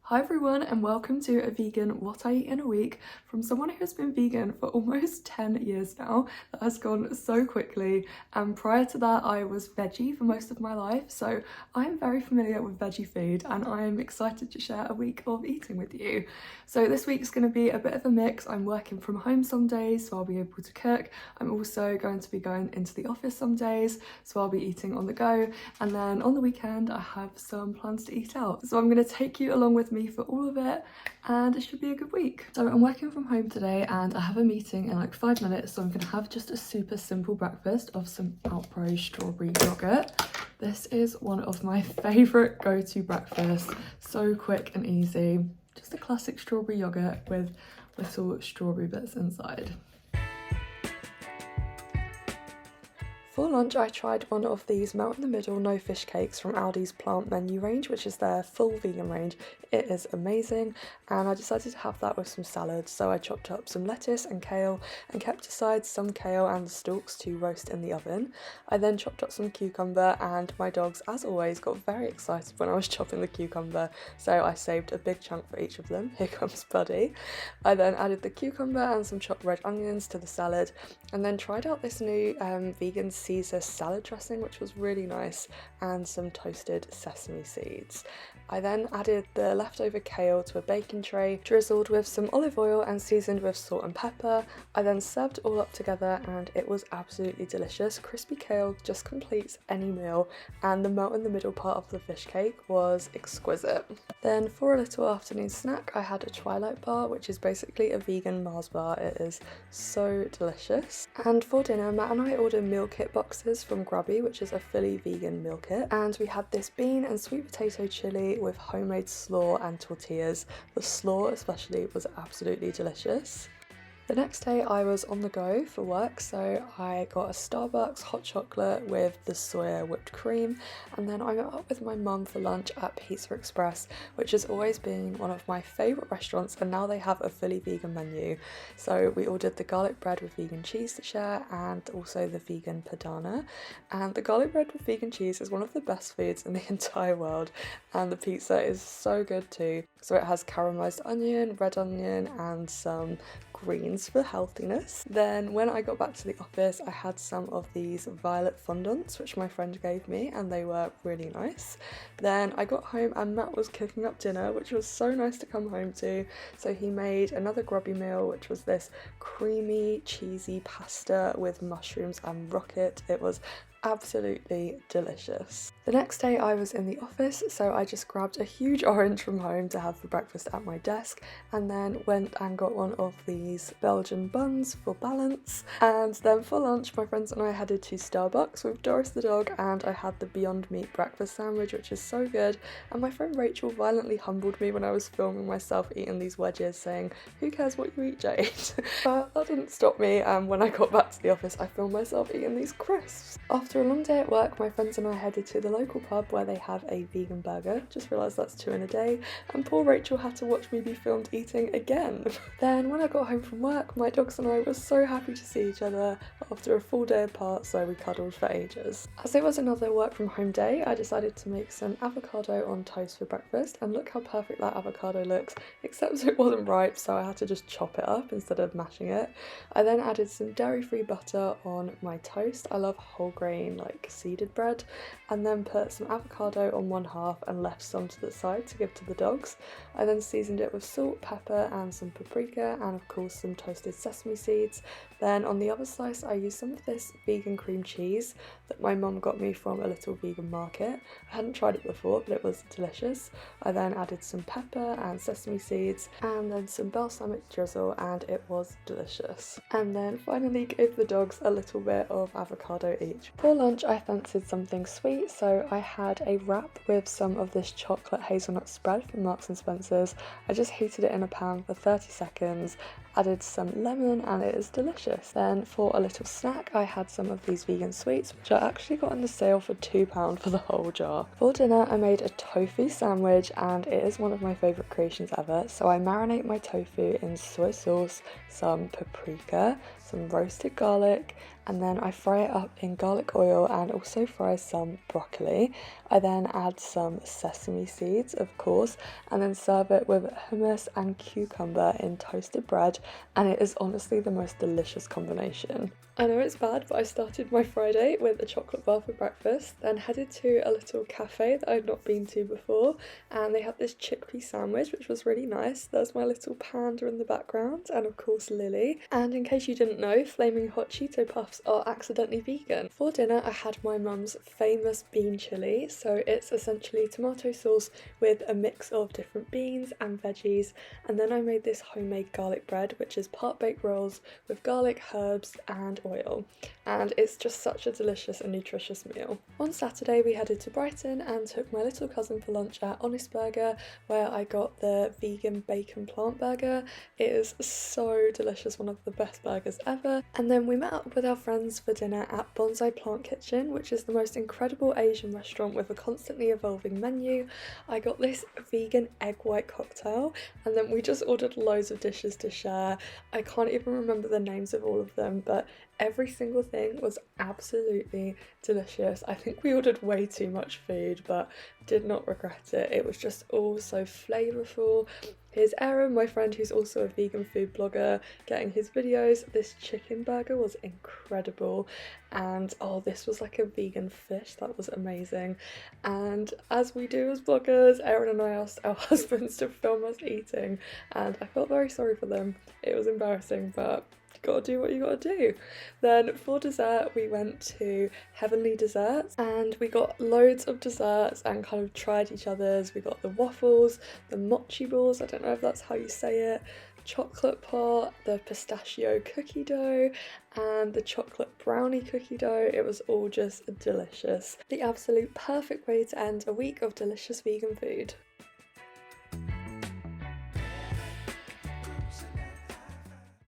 Hi everyone and welcome to a vegan what I eat in a week from someone who's been vegan for almost 10 years now. That has gone so quickly, and prior to that I was veggie for most of my life, so I'm very familiar with veggie food and I'm excited to share a week of eating with you. So this week's going to be a bit of a mix. I'm working from home some days so I'll be able to cook. I'm also going to be going into the office some days so I'll be eating on the go, and then on the weekend I have some plans to eat out. So I'm going to take you along with me for all of it and it should be a good week. So I'm working from home today and I have a meeting in like 5 minutes, so I'm going to have just a super simple breakfast of some Alpro strawberry yogurt. This is one of my favourite go-to breakfasts, so quick and easy. Just a classic strawberry yogurt with little strawberry bits inside. For lunch I tried one of these melt in the middle no fish cakes from Aldi's plant menu range, which is their full vegan range. It is amazing, and I decided to have that with some salad, so I chopped up some lettuce and kale and kept aside some kale and the stalks to roast in the oven. I then chopped up some cucumber, and my dogs as always got very excited when I was chopping the cucumber, so I saved a big chunk for each of them. Here comes Buddy. I then added the cucumber and some chopped red onions to the salad, and then tried out this new vegan Caesar salad dressing, which was really nice, and some toasted sesame seeds. I then added the leftover kale to a baking tray, drizzled with some olive oil and seasoned with salt and pepper. I then served it all up together and it was absolutely delicious. Crispy kale just completes any meal, and the melt in the middle part of the fish cake was exquisite. Then for a little afternoon snack I had a Twilight bar, which is basically a vegan Mars bar. It is so delicious. And for dinner Matt and I ordered meal kit boxes from Grubby, which is a fully vegan meal kit, and we had this bean and sweet potato chili with homemade slaw and tortillas. The slaw especially was absolutely delicious. The next day I was on the go for work, so I got a Starbucks hot chocolate with the soya whipped cream, and then I met up with my mum for lunch at Pizza Express, which has always been one of my favourite restaurants, and now they have a fully vegan menu. So we ordered the garlic bread with vegan cheese to share and also the vegan padana, and the garlic bread with vegan cheese is one of the best foods in the entire world, and the pizza is so good too. So it has caramelised onion, red onion and some greens for healthiness. Then when I got back to the office I had some of these violet fondants which my friend gave me, and they were really nice. Then I got home and Matt was cooking up dinner, which was so nice to come home to. So he made another grubby meal, which was this creamy cheesy pasta with mushrooms and rocket. It was absolutely delicious. The next day I was in the office, so I just grabbed a huge orange from home to have for breakfast at my desk, and then went and got one of these Belgian buns for balance. And then for lunch my friends and I headed to Starbucks with Doris the dog, and I had the Beyond Meat breakfast sandwich, which is so good. And my friend Rachel violently humbled me when I was filming myself eating these wedges, saying, "Who cares what you eat, Jade?" But that didn't stop me, and when I got back to the office I filmed myself eating these crisps. After a long day at work, my friends and I headed to the local pub where they have a vegan burger. Just realised that's 2 in a day, and poor Rachel had to watch me be filmed eating again. Then when I got home from work, my dogs and I were so happy to see each other after a full day apart, so we cuddled for ages. As it was another work from home day, I decided to make some avocado on toast for breakfast, and look how perfect that avocado looks, except it wasn't ripe, so I had to just chop it up instead of mashing it. I then added some dairy-free butter on my toast. I love whole grain like seeded bread, and then put some avocado on one half and left some to the side to give to the dogs. I then seasoned it with salt, pepper and some paprika, and of course some toasted sesame seeds. Then on the other slice I used some of this vegan cream cheese that my mum got me from a little vegan market. I hadn't tried it before, but it was delicious. I then added some pepper and sesame seeds and then some balsamic drizzle, and it was delicious. And then finally gave the dogs a little bit of avocado each. For lunch I fancied something sweet, so I had a wrap with some of this chocolate hazelnut spread from Marks and Spencer's. I just heated it in a pan for 30 seconds, added some lemon, and it is delicious. Then for a little snack, I had some of these vegan sweets, which I actually got on the sale for £2 for the whole jar. For dinner, I made a tofu sandwich, and it is one of my favourite creations ever. So I marinate my tofu in soy sauce, some paprika, some roasted garlic, and then I fry it up in garlic oil and also fry some broccoli. I then add some sesame seeds, of course, and then serve it with hummus and cucumber in toasted bread, and it is honestly the most delicious combination. I know it's bad, but I started my Friday with a chocolate bar for breakfast, then headed to a little cafe that I'd not been to before, and they had this chickpea sandwich, which was really nice. There's my little panda in the background, and of course Lily. And in case you didn't know, flaming hot Cheeto Puffs are accidentally vegan. For dinner, I had my mum's famous bean chili, so it's essentially tomato sauce with a mix of different beans and veggies, and then I made this homemade garlic bread, which is part baked rolls with garlic, herbs and oil, and it's just such a delicious and nutritious meal. On Saturday we headed to Brighton and took my little cousin for lunch at Honest Burger, where I got the vegan bacon plant burger. It is so delicious, one of the best burgers ever. And then we met up with our friends for dinner at Bonsai Plant Kitchen, which is the most incredible Asian restaurant with a constantly evolving menu. I got this vegan egg white cocktail, and then we just ordered loads of dishes to share. I can't even remember the names of all of them, but every single thing was absolutely delicious. I think we ordered way too much food, but did not regret it. It was just all so flavourful. Here's Aaron, my friend who's also a vegan food blogger, getting his videos. This chicken burger was incredible, and oh, this was like a vegan fish that was amazing. And as we do as bloggers, Aaron and I asked our husbands to film us eating, and I felt very sorry for them. It was embarrassing, but you gotta do what you gotta do. Then for dessert, we went to Heavenly Desserts, and we got loads of desserts and kind of tried each other's. We got the waffles, the mochi balls, I don't know if that's how you say it, chocolate pot, the pistachio cookie dough, and the chocolate brownie cookie dough. It was all just delicious. The absolute perfect way to end a week of delicious vegan food.